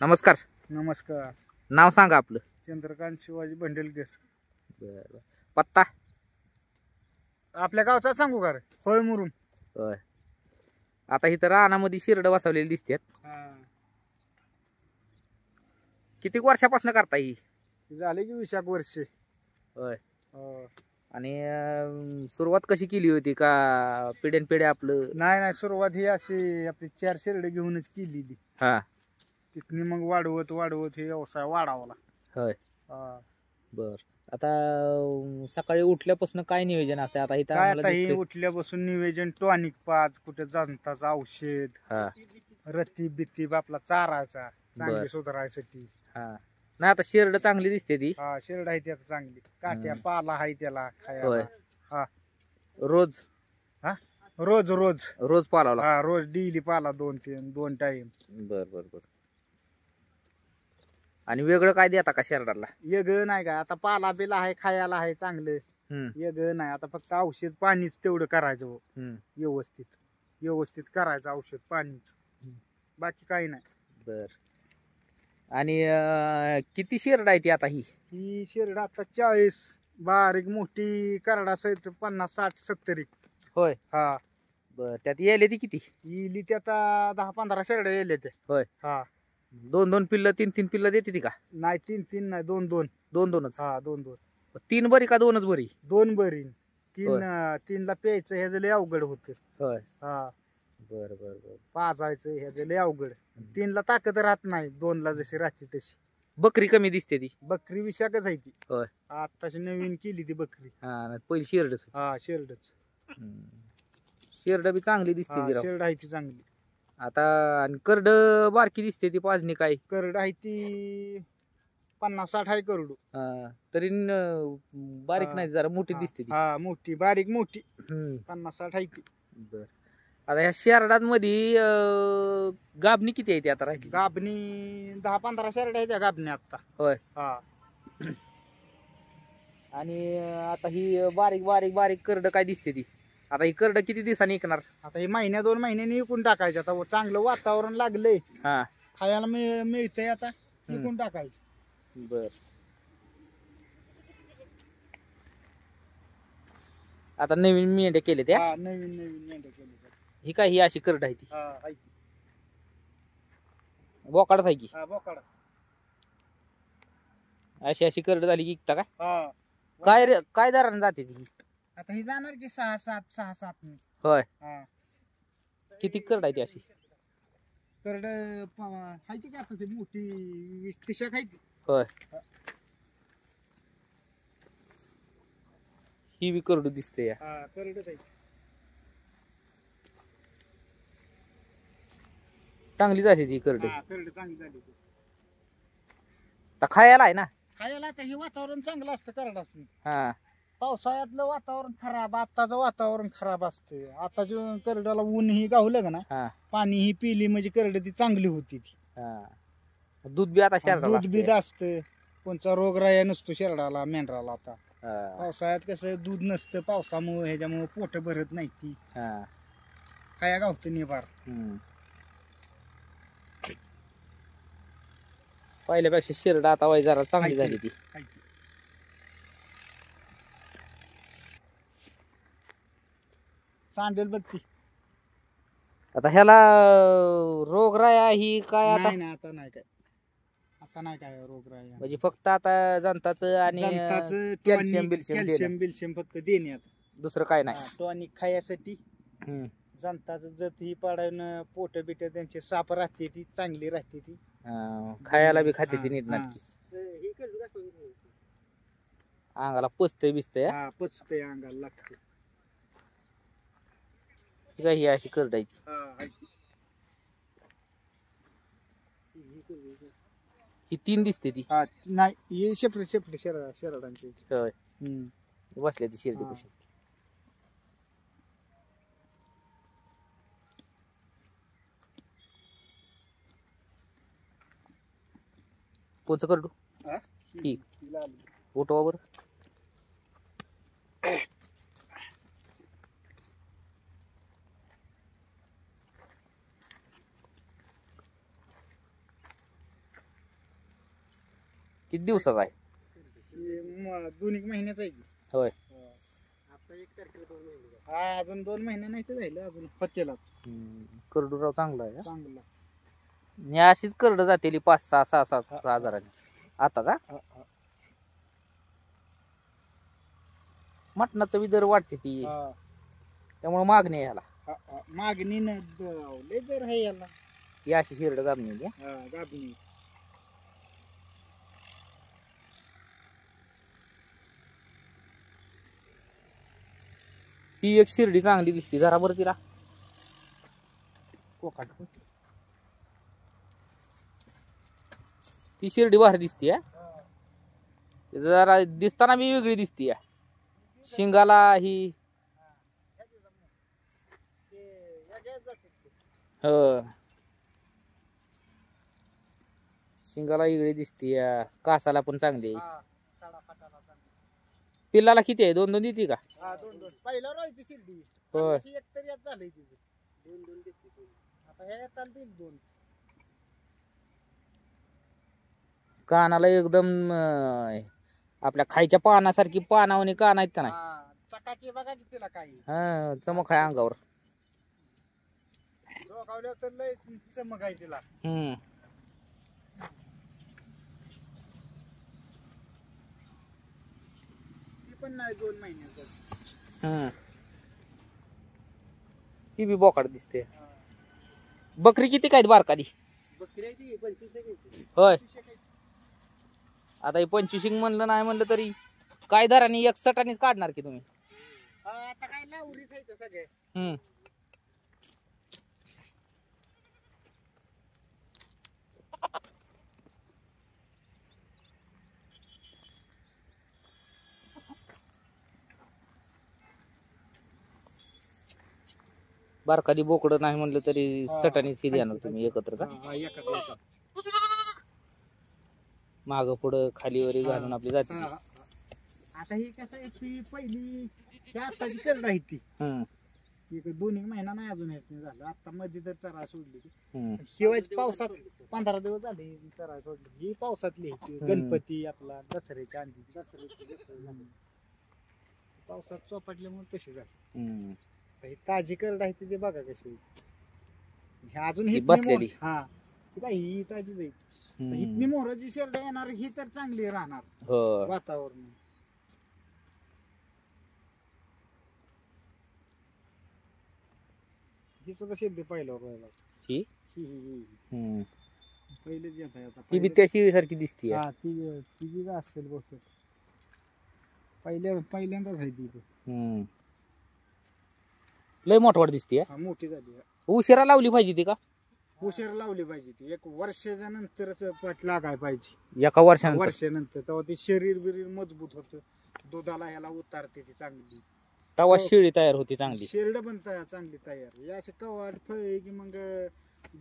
नमस्कार. नमस्कार. नाव सांगा आपलं. चंद्रकांत शिवाजी भंडेलकर. बरं. पत्ता आपल्या गावचा सांगू का रे? होय मुरुम. होय. आता इथं रानामध्ये शिरड बसवलेली दिसतात. किती वर्षापासून करता ही? झाले की 20 वर्षे. होय. हो. आणि सुरुवात कशी केली होती का पिढ्यान पिढ्या आपलं? नाही सुरुवात ही अशी आपली 4 शेरडे घेऊनच केलेली. हा. तिथनी मग वाढवत वाढवत हे व्यवसाय वाढवला. होय. हा. बर. आता सकाळी उठल्यापासून काय नियोजन असते? आता इथं काय आम्हाला आता ही दिसतंय. उठल्यापासून नियोजन टॉनिक 5 कुठे जंताचं औषध, हा. रती बिती आपला चारायचा चांगली बर. सुधारायसाठी. हा. नाही आता शेरड चांगली दिसते ती. हा शेरड आहे ती आता चांगली. काट्या पाला आहे त्याला होय. खायला. हा. रोज हा रोज रोज रोज पालावं लागतं. हा रोज डेली पाला 2 टाइम. बर बर बर. आणि वेगळं काय देता का शेरडाला? वेगळं नाही काय आता पाला बिला आहे खायला आहे चांगलं. वेगळं नाही आता फक्त औषध पाणीच तेवढं करायचं हो. व्यवस्थित करायचं औषध पाणीच. बाकी काही नाही. बर. आणि किती शेरड आहे ती आता ही शेरड आता 40 बारीक मोठी करडा सहित 50 60 70. होय. हा. बर. त्यात येले ती किती? इली ते आता 10-15 शेरड येले ते. होय. हा. 2-2 पिल्लं 3-3 पिल्लं देते ती का? नाही 3-3 नाही 2-2. 2-2च. हा 2-2. 3 बरी का 2च बरी? 2 बरी. होय. 3ला प्यायचं ह्याचं लय अवघड होत. होय. हा. बर बर बर. पाजायचं ह्याचं लय अवघड. 3ला ताकद राहत नाही 2ला जशी राहते तशी. बकरी कमी दिसते ती. बकरी विशाखच आहे ती. होय. आताशी नवीन केली ती बकरी. हा. पहिली शेरडच. हा शेरडच. शेरड बी चांगली दिसते ती राव. शेरड आहे ती चांगली. आता आणि करड बारकी दिसते ती पाजणी काय? करड आहे ती 50-60 आहे करडू. तरी बारीक नाही जरा मोठी दिसते ती. हा मोठी बारीक मोठी. 50-60 आहे ती. बर. आता ह्या शेरडांमध्ये गाभणी किती आहे ती आता राहिली? गाभणी 10-15 शेरड आहे त्या गाभणी आता. होय. हा. आणि आता ही बारीक बारीक बारीक करड काय दिसते ती? आता ही करड किती दिवसांनी ऐकणार? आता ही 1-2 महिन्यांनी विकून टाकायचं. आता चांगलं वातावरण लागलंय. हा. खायला मिळतंय आता विकून टाकायचं. बर. आता नवीन मेंढ्या केले त्या? हा नवीन मेंढ्या केली. ही काय ही अशी करड आहे ती? हा आहे ती. बोकाडच आहे की? हा बोकाड. अशी अशी करड झाली की इकता काय? हा. काय दराने जाते ती? आता ही जाणार की 6-7. होय. हा. किती करड आहे ती अशी? करड आहे ती का आता ती मोठी 20-30 आहे ती. होय. ही बी करडू दिसते या. हा करडच आहे. चांगली झाली ती करड. हा करड चांगली झाली. आता खायला आहे ना? खायला आता हे वातावरण चांगलं असतं करड असतं. हा. पावसाळ्यातलं वातावरण खराब आताचं वातावरण खराब असतं. आता जे करडाला ऊन ही गावलं का ना हा. पाणी ही पिली म्हणजे करड ती चांगली होती ती. हा. दूध बी आता शेरडाला दूध बीध असतं. कोणचा रोगराया नसतो शेरडाला मेंढराला आता. हा. पावसाळ्यात कसं दूध नसतं पावसामुळे ह्याच्यामुळे पोट भरत नाही ती. हा. खाया गावतं निभार. पहिल्यापेक्षा शेरड आता वय जरा चांगली झाली ती. चांदेल बघ ती. आता ह्याला रोगराया ही काय आता? नाही आता नाही काय. आता नाही काय रोगराया. म्हणजे फक्त आता जंताचं आणि कॅल्शियम बिल्शियम फक्त देण्यात. दुसरं काय नाही. टॉनिक खायसाठी जंताचं जत ही पाडायनं पोट बिट त्यांचे साप राहते ती चांगली राहते ती. खायला बी खाते ती नीट नाटकी. अंगाला पचतय बिचतय. हा पचतय अंगाला लागते. ही अशी करडायची. ही 3 दिसते ती. नाही हे सेपरेट शेरडांची. होय. बसल्या ती शेरडी कशी. कोणचं करडू? ठीक. उठवा बरं. किती दिवसाचा आहे? दोन एक महिन्याचा आहे की. होय. आता 1 तारखेला 2 महिने. हा अजून 2 महिने नाही तर झालं अजून पत्तेला. करडूराव चांगला आहे. चांगला. आणि अशीच करड जातेली 5-6 हजारांनी आताचा. मटणाचं बी दर वाढते ती, त्यामुळे मागणी आहे ह्याला. मागणी न लय दर आहे याला. ही अशी शिरड गाबणी गाबणी. ती एक शिर्डी चांगली दिसते जरा बरं तिला. कोकाट. ती शिर्डी भारी दिसते. जरा दिसताना बी वेगळी दिसते. शिंगाला ही शिंगाला वेगळी दिसते. कासाला पण चांगली. पिल्लाला किती आहे? 2-2 देते का? पहिला राहायची शिर्डी. होय. एक तरी यात झालंय तिचं. 2-2 देते. आता ह्या येताल देईल 2. कानाला एकदम आपल्या खायच्या पानासारखी पानावणी कान आहेत का नाही? चकाकी बघा की तिला काही. हा चमक आहे अंगावर. जोगावल्यावर तर लय चमक आहे तिला. ती पण नाही 2 महिन्याचं. ती बी बोकाड दिसते. बकरी किती काय बारकाली? बकरी आहे ती 25. होय. आता हे 25 म्हणलं नाही म्हणलं तरी काय दराने 61 काढणार की तुम्ही? आता काय लावलीच आहे सगळे. बारकाली बोकड नाही म्हणलं तरी 60 देणार तुम्ही एकत्र का? माग पुढं खाली वरी घालून आपली जाते. आता ही कसं आहे की पहिली आताची करड आहे ती. 2 महिना नाही अजून हेच नाही झालं. आता मध्ये तर चरा सोडली. शिवायची पावसात 15 दिवस झाले चरा सोडली. ही पावसातली गणपती आपला दसऱ्याच्या आधी पावसात चोपटल्यामुळे तशी झाली. ही ताजी करड आहे ती बघा कशी. अजून ही बसलेली. हा ही ताजीच आहे. इतनी मोहराची शेरड येणार ही तर चांगली राहणार वातावरण. ही सुद्धा शेरडी पहिल्यावर राहिला. पहिलेच येत आहे आता. ती बी त्या शिडीसारखी दिसते. ती बी असेल बहुतेक. पहिल्यांदाच आहे ती. लय मोठवाड दिसते. मोठी झाली. उशिरा लावली पाहिजे ती का? उशीर लावली पाहिजे ती. 1 वर्षाच्या नंतरच पट लागाय पाहिजे. एका वर्षानंतर तेव्हा ते शरीर बिरीर मजबूत होतं. दुधाला ह्याला उतारते ती चांगली. तेव्हा शेळी तयार होती चांगली. शेरड पण चांगली तयार. या असे कवाड फळ की मग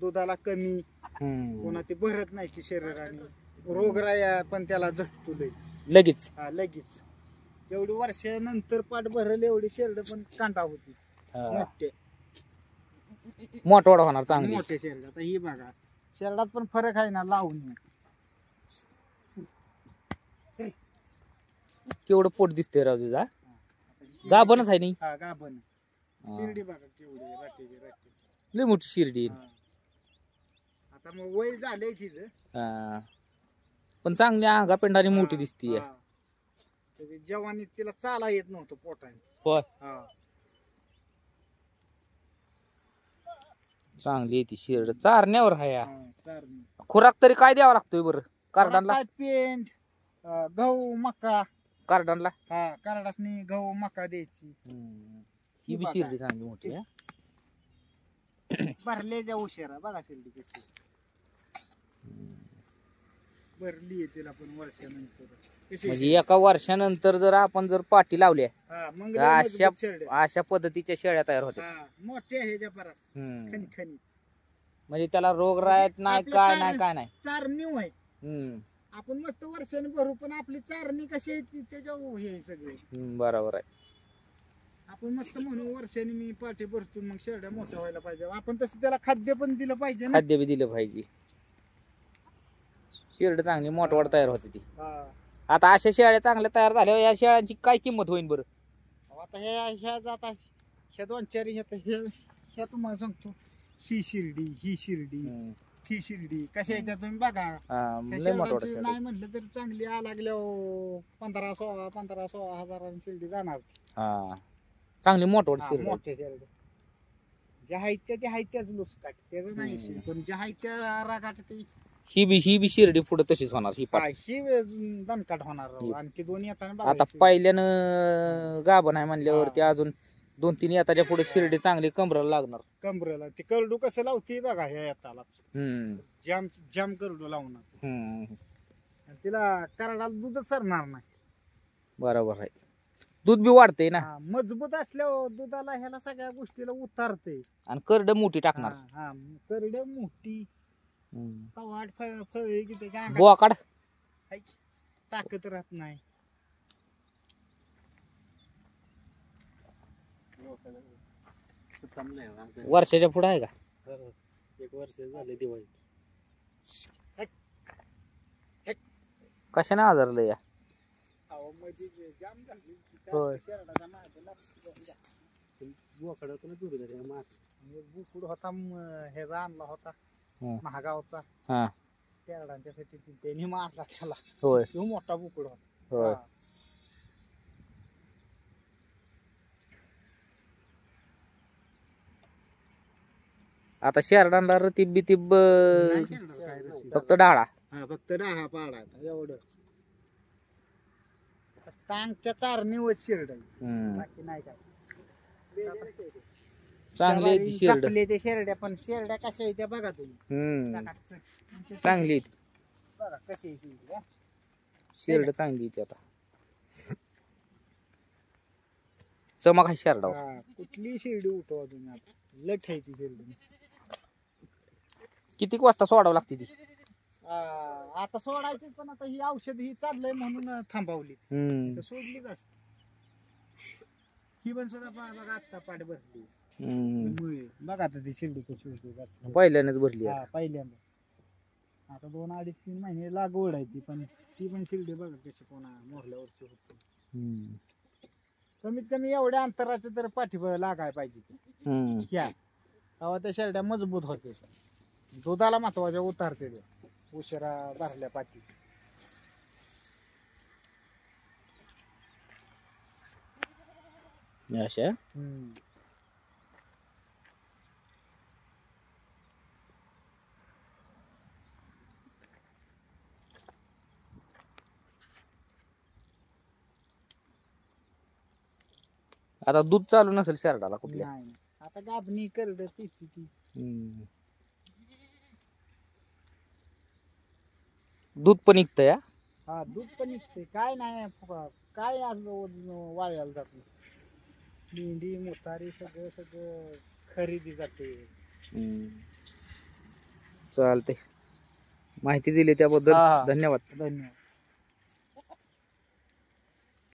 दुधाला कमी. कोणा ते भरत नाही की शरीराने. रोगराया पण त्याला झटतो लगेच. लगेच. एवढी वर्षानंतर पाठ भरल एवढी शेरड पण कांटा होती. मोठवाड होणार चांगली. मोठे शेरड. आता ही बघा शेरडात पण फरक आहे ना लावून. केवढं पोट दिसतंय राव तुझा. गाभणच आहे नाही. गाभण. शिर्डी बघा केवढी राठी. लय मोठी शिर्डी. आता मग वय झालंय तिचं. पण चांगली अंगा पेंडाने मोठी दिसतीये. जवानीत तिला चाला येत नव्हतं पोटाने. होय. चांगली ती शिर्ड. चारण्यावर आहे. खुराक तरी काय द्यावा लागतोय बरं कार्डानला? पेंट, गहू, मका. कार्डानला कार्डासनी गहू मका द्यायची. ही बी शिर्डी चांगली मोठी आहे. भरलेल्या उशिरा बघा शिर्डी कशी भरली आहे. तिला पण वर्षानंतर म्हणजे एका वर्षानंतर जर आपण जर पाटी लावल्या मग अशा पद्धतीच्या शेळ्या तयार होत्या. मोठ्या ह्याच्या परस खणी. म्हणजे त्याला रोग राहत नाही काय नाही. चारणी आहे. आपण मस्त वर्षाने भरू पण आपली चारणी कशी आहे त्याच्यावर हे सगळे. बरोबर आहे. आपण मस्त म्हणून वर्षाने मी पाठी भरतो मग शेरड्या मोठ्या व्हायला पाहिजे. आपण तसं त्याला खाद्य पण दिलं पाहिजे. खाद्य बी दिलं पाहिजे. शिर्ड चांगली मोठवाड तयार होती ती. हा. आता अशा शेळ्या चांगल्या तयार झाल्या या शेळ्यांची काय किंमत होईल बरं? आता ह्या जाता ह्या 2-4 ह्या तुम्हाला सांगतो, ही शिर्डी ती शिर्डी कशा याच्या तुम्ही बघा. हा, ह्या लय मोठवाड शेरडाची शेळ्या. नाही म्हटलं तरी चांगली लागल्या 15-16 हजारांनी शिर्डी जाणार. हा, चांगली मोठवाड हा, शिर्ड. मोठ्या शेरड्या ज्या आहेत त्या आहेत त्याच लुसकाट त्याचं नाही विषय. पण ज्या आहेत त्या रागाट ती ही बी शिर्डी पुढे तशीच होणार ही पाट. ही दणकाट होणार राव. आणखी दोन्ही येताना आता बघायची. पहिल्यानं गाभण आहे म्हणल्यावरती अजून 2-3 येताच्या पुढे शिर्डी चांगली कमराला लागणार. कमरेला ते करडू कसं लावते बघा ह्या येतालाच. हम्म जाम करडू लावणार. हम्म, आणि तिला कराडाला दूधच सरणार नाही. बरोबर आहे. दूध बी वाढते ना. हा, मजबूत असल्यावर दुधाला ह्याला सगळ्या गोष्टीला उतारते. आणि करड मोठी टाकणार. हा, करड मोठी वाट फळ की त्याच्या अंगात बोकाड हाय की, ताकद राहत नाही. वर्षाच्या पुढे आहे का? 1 वर्ष झाले दिवाळी. कशाने आजारलं या? जाम झाली. होय. शेरडाच्या मागे लागली. बोकडातून दूर झाले माग. बुकुड होता ह्याचा आणला होता हं. महागावचा. हा, शेरडांच्यासाठी त्यांनी मारला त्याला. होय तो मोठा बुकुड होता. होय. हा. आता शेरडांना रतीब बितीब नाही शेरडाला काय रतीब. फक्त डाळा. हा, फक्त राहा पाडायचा एवढं. टांगच्या चारणीवर शिरड हम्म. बाकी नाही काय. चांगली आहे ती शिर्ड. जपले ते शेरड्या, पण शेरड्या कशा आहे त्या बघा तुम्ही. चकाचक. चांगली आहे ती. बघा कशी आहे ती, हा. शिर्ड चांगली आहे ती. आता चमक आहे शेरडावर. हा, कुठली शिर्डी उठवा तुम्ही आता. लठ आहे ती शिर्डी. किती वाजता सोडावं लागते ती? आता सोडायची, पण आता ही औषध ही चाललंय म्हणून थांबवली. तर सोडलीच असते. ही पण सुद्धा बघा आता पाठ भरली. बघा आता ती शिर्डी कशी होती. पहिल्यानेच भरली आहे. हा, पहिल्यांदा. आता 2-2.5-3 महिने लागवड आहे ती, पण ती पण शिर्डी बघा कशी कोणा मोरल्यावरची होती. कमीत कमी एवढ्या अंतराचे तर पाठीबळ लागाय पाहिजे ह्या. तेव्हा त्या शेरड्या मजबूत होते. दुधाला महत्वाच्या उतारते ते उशिरा भरल्या पाठी. अशा आता दूध चालू नसेल शेरडाला कुठल्या? नाही, आता गाभणी करड ती. दूध पण निघतं या. हा, दूध पण निघते. काय नाही काय असं वायाला जात नाही. मेंढी मोतारी सगळं खरेदी जाते. चालते. माहिती दिली त्याबद्दल हा. धन्यवाद. धन्यवाद.